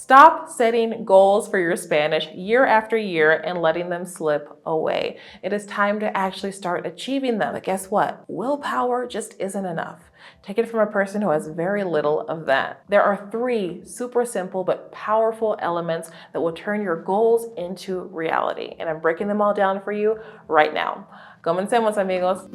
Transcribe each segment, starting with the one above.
Stop setting goals for your Spanish year after year and letting them slip away. It is time to actually start achieving them. But guess what? Willpower just isn't enough. Take it from a person who has very little of that. There are 3 super simple but powerful elements that will turn your goals into reality. And I'm breaking them all down for you right now. Comencemos, amigos.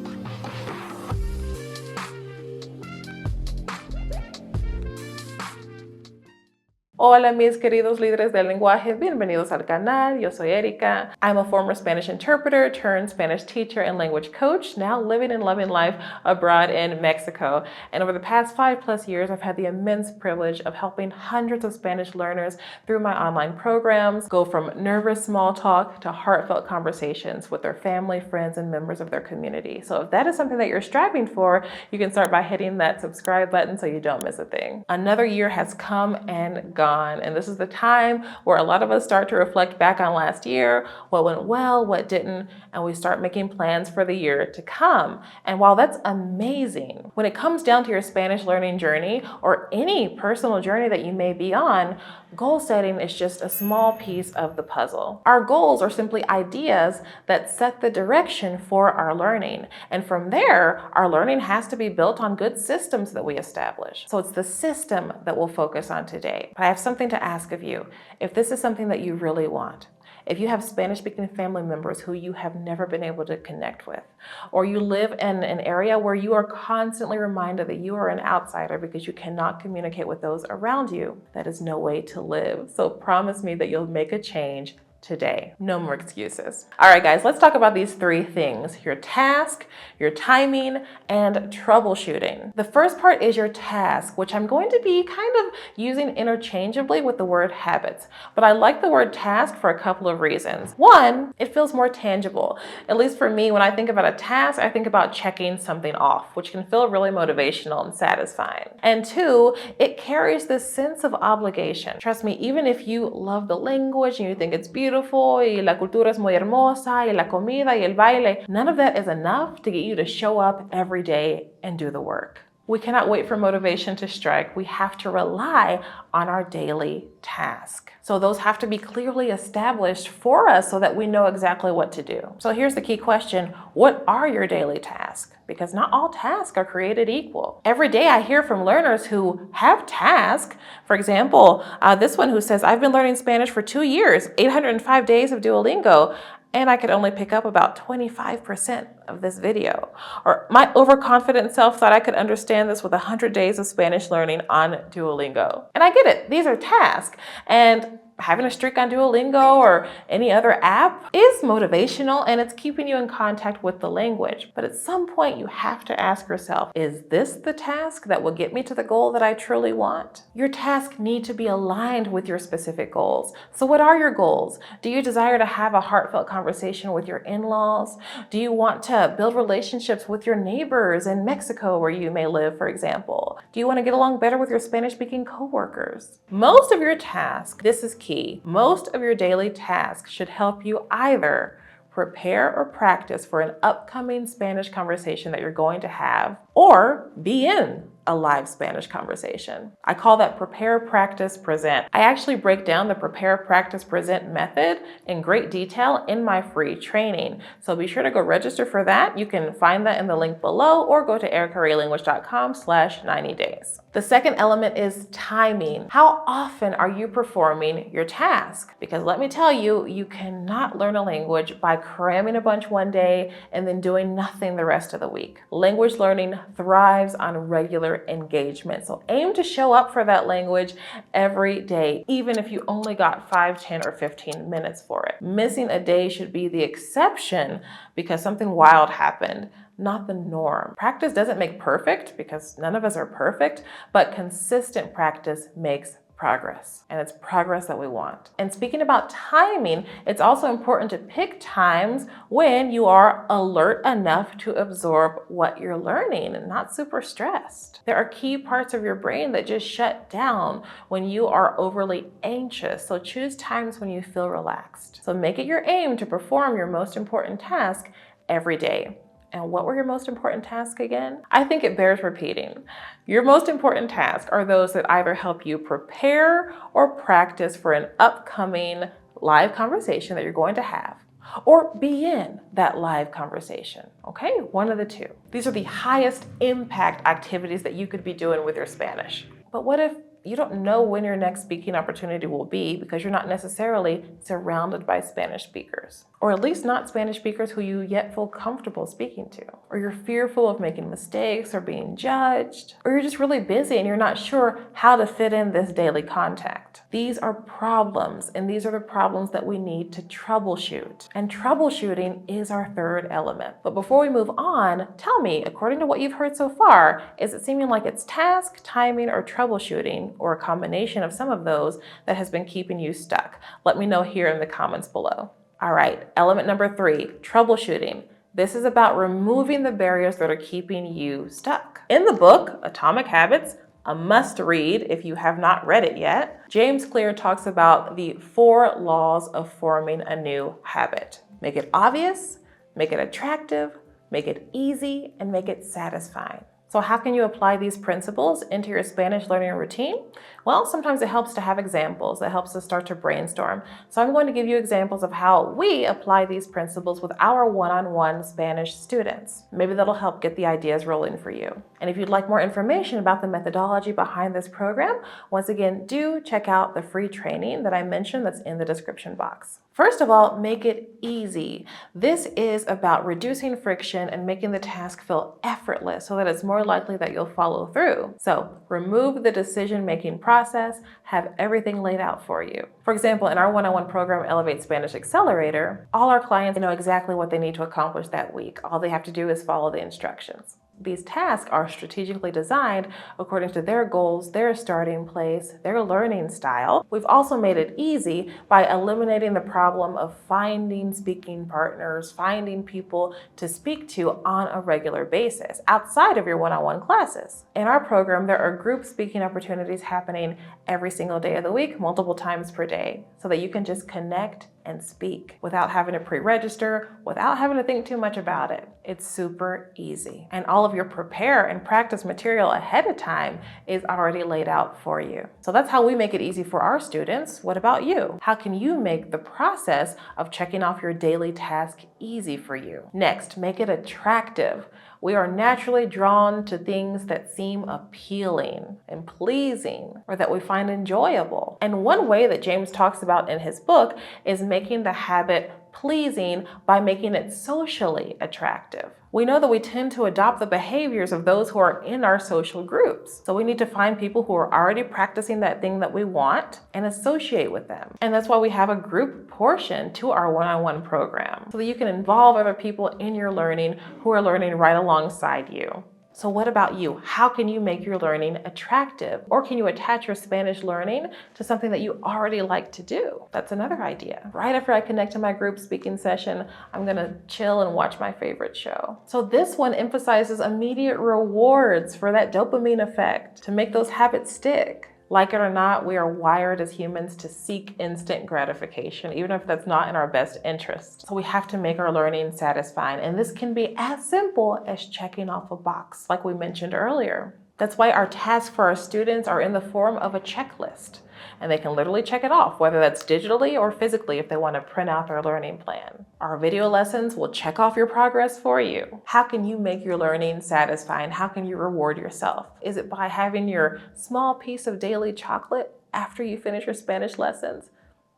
Hola mis queridos líderes del lenguaje, bienvenidos al canal, yo soy Erika. I'm a former Spanish interpreter turned Spanish teacher and language coach, now living and loving life abroad in Mexico. And over the past 5+ years, I've had the immense privilege of helping hundreds of Spanish learners through my online programs go from nervous small talk to heartfelt conversations with their family, friends, and members of their community. So if that is something that you're striving for, you can start by hitting that subscribe button so you don't miss a thing. Another year has come and gone. And this is the time where a lot of us start to reflect back on last year, what went well, what didn't, and we start making plans for the year to come. And while that's amazing, when it comes down to your Spanish learning journey or any personal journey that you may be on, goal setting is just a small piece of the puzzle. Our goals are simply ideas that set the direction for our learning. And from there, our learning has to be built on good systems that we establish. So it's the system that we'll focus on today. But I have something to ask of you. If this is something that you really want, if you have Spanish-speaking family members who you have never been able to connect with, or you live in an area where you are constantly reminded that you are an outsider because you cannot communicate with those around you, that is no way to live. So promise me that you'll make a change today. No more excuses. All right, guys, let's talk about these 3 things: your task, your timing, and troubleshooting. The first part is your task, which I'm going to be kind of using interchangeably with the word habits. But I like the word task for a couple of reasons. One, it feels more tangible. At least for me, when I think about a task, I think about checking something off, which can feel really motivational and satisfying. And 2, it carries this sense of obligation. Trust me, even if you love the language and you think it's beautiful, y la cultura es muy hermosa, y la comida y el baile, none of that is enough to get you to show up every day and do the work. We cannot wait for motivation to strike. We have to rely on our daily task. So those have to be clearly established for us so that we know exactly what to do. So here's the key question: what are your daily tasks? Because not all tasks are created equal. Every day I hear from learners who have tasks. For example, this one who says, I've been learning Spanish for 2 years, 805 days of Duolingo, and I could only pick up about 25% of this video. Or my overconfident self thought I could understand this with 100 days of Spanish learning on Duolingo. And I get it, these are tasks. And having a streak on Duolingo or any other app is motivational and it's keeping you in contact with the language. But at some point you have to ask yourself, is this the task that will get me to the goal that I truly want? Your tasks need to be aligned with your specific goals. So what are your goals? Do you desire to have a heartfelt conversation with your in-laws? Do you want to build relationships with your neighbors in Mexico where you may live, for example? Do you want to get along better with your Spanish-speaking coworkers? Most of your tasks, this is key, most of your daily tasks should help you either prepare or practice for an upcoming Spanish conversation that you're going to have, or be in a live Spanish conversation. I call that prepare, practice, present. I actually break down the prepare, practice, present method in great detail in my free training. So be sure to go register for that. You can find that in the link below or go to erikarelanguage.com/90days. The second element is timing. How often are you performing your task? Because let me tell you, you cannot learn a language by cramming a bunch one day and then doing nothing the rest of the week. Language learning thrives on regular engagement. So aim to show up for that language every day, even if you only got 5, 10, or 15 minutes for it. Missing a day should be the exception because something wild happened, not the norm. Practice doesn't make perfect because none of us are perfect, but consistent practice makes progress, and it's progress that we want. And speaking about timing, it's also important to pick times when you are alert enough to absorb what you're learning and not super stressed. There are key parts of your brain that just shut down when you are overly anxious, so choose times when you feel relaxed. So make it your aim to perform your most important task every day. And what were your most important tasks again? I think it bears repeating. Your most important tasks are those that either help you prepare or practice for an upcoming live conversation that you're going to have, or be in that live conversation, okay? One of the two. These are the highest impact activities that you could be doing with your Spanish. But what if you don't know when your next speaking opportunity will be because you're not necessarily surrounded by Spanish speakers, or at least not Spanish speakers who you yet feel comfortable speaking to, or you're fearful of making mistakes or being judged, or you're just really busy and you're not sure how to fit in this daily contact. These are problems, and these are the problems that we need to troubleshoot. And troubleshooting is our third element. But before we move on, tell me, according to what you've heard so far, is it seeming like it's task, timing, or troubleshooting, or a combination of some of those that has been keeping you stuck? Let me know here in the comments below. All right, element number 3, troubleshooting. This is about removing the barriers that are keeping you stuck. In the book, Atomic Habits, a must read if you have not read it yet, James Clear talks about the 4 laws of forming a new habit. Make it obvious, make it attractive, make it easy, and make it satisfying. So how can you apply these principles into your Spanish learning routine? Well, sometimes it helps to have examples. It helps us start to brainstorm. So I'm going to give you examples of how we apply these principles with our one-on-one Spanish students. Maybe that'll help get the ideas rolling for you. And if you'd like more information about the methodology behind this program, once again, do check out the free training that I mentioned that's in the description box. First of all, make it easy. This is about reducing friction and making the task feel effortless so that it's more likely that you'll follow through. So remove the decision-making process, have everything laid out for you. For example, in our one-on-one program, Elevate Spanish Accelerator, all our clients know exactly what they need to accomplish that week. All they have to do is follow the instructions. These tasks are strategically designed according to their goals, their starting place, their learning style. We've also made it easy by eliminating the problem of finding speaking partners, finding people to speak to on a regular basis outside of your one-on-one classes. In our program, there are group speaking opportunities happening every single day of the week, multiple times per day, so that you can just connect and speak without having to pre-register, without having to think too much about it. It's super easy. And all of your prepare and practice material ahead of time is already laid out for you. So that's how we make it easy for our students. What about you? How can you make the process of checking off your daily task easy for you? Next, make it attractive. We are naturally drawn to things that seem appealing and pleasing, or that we find enjoyable. And one way that James talks about in his book is making the habit pleasing by making it socially attractive. We know that we tend to adopt the behaviors of those who are in our social groups. So we need to find people who are already practicing that thing that we want and associate with them. And that's why we have a group portion to our one-on-one program, so that you can involve other people in your learning who are learning right alongside you. So what about you? How can you make your learning attractive? Or can you attach your Spanish learning to something that you already like to do? That's another idea. Right after I connect to my group speaking session, I'm gonna chill and watch my favorite show. So this one emphasizes immediate rewards for that dopamine effect to make those habits stick. Like it or not, we are wired as humans to seek instant gratification, even if that's not in our best interest. So we have to make our learning satisfying. And this can be as simple as checking off a box, like we mentioned earlier. That's why our tasks for our students are in the form of a checklist. And they can literally check it off, whether that's digitally or physically if they want to print out their learning plan. Our video lessons will check off your progress for you. How can you make your learning satisfying? How can you reward yourself? Is it by having your small piece of daily chocolate after you finish your Spanish lessons?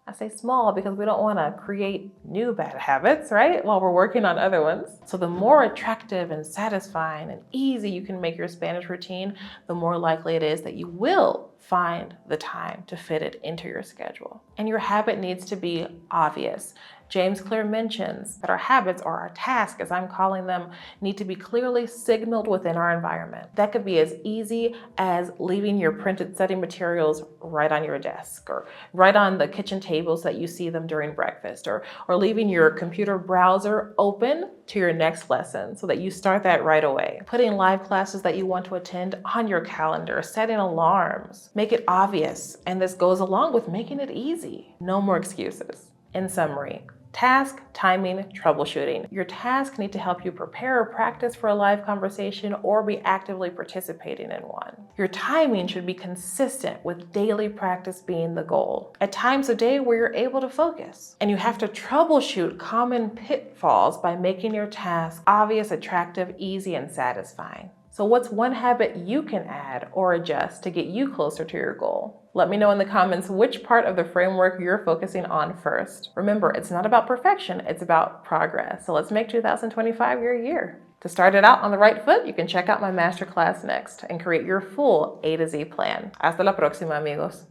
I say small because we don't want to create new bad habits, right? While we're working on other ones. So the more attractive and satisfying and easy you can make your Spanish routine, the more likely it is that you will find the time to fit it into your schedule. And your habit needs to be obvious. James Clear mentions that our habits, or our tasks as I'm calling them, need to be clearly signaled within our environment. That could be as easy as leaving your printed study materials right on your desk, or right on the kitchen table so that you see them during breakfast, or leaving your computer browser open to your next lesson so that you start that right away. Putting live classes that you want to attend on your calendar, setting alarms. Make it obvious, and this goes along with making it easy. No more excuses. In summary, Task, timing, troubleshooting. Your tasks need to help you prepare or practice for a live conversation or be actively participating in one. Your timing should be consistent with daily practice being the goal. At times of day where you're able to focus. And you have to troubleshoot common pitfalls by making your task obvious, attractive, easy, and satisfying. So what's one habit you can add or adjust to get you closer to your goal? Let me know in the comments which part of the framework you're focusing on first. Remember, it's not about perfection, it's about progress. So let's make 2025 your year. To start it out on the right foot, you can check out my masterclass next and create your full A to Z plan. Hasta la próxima, amigos.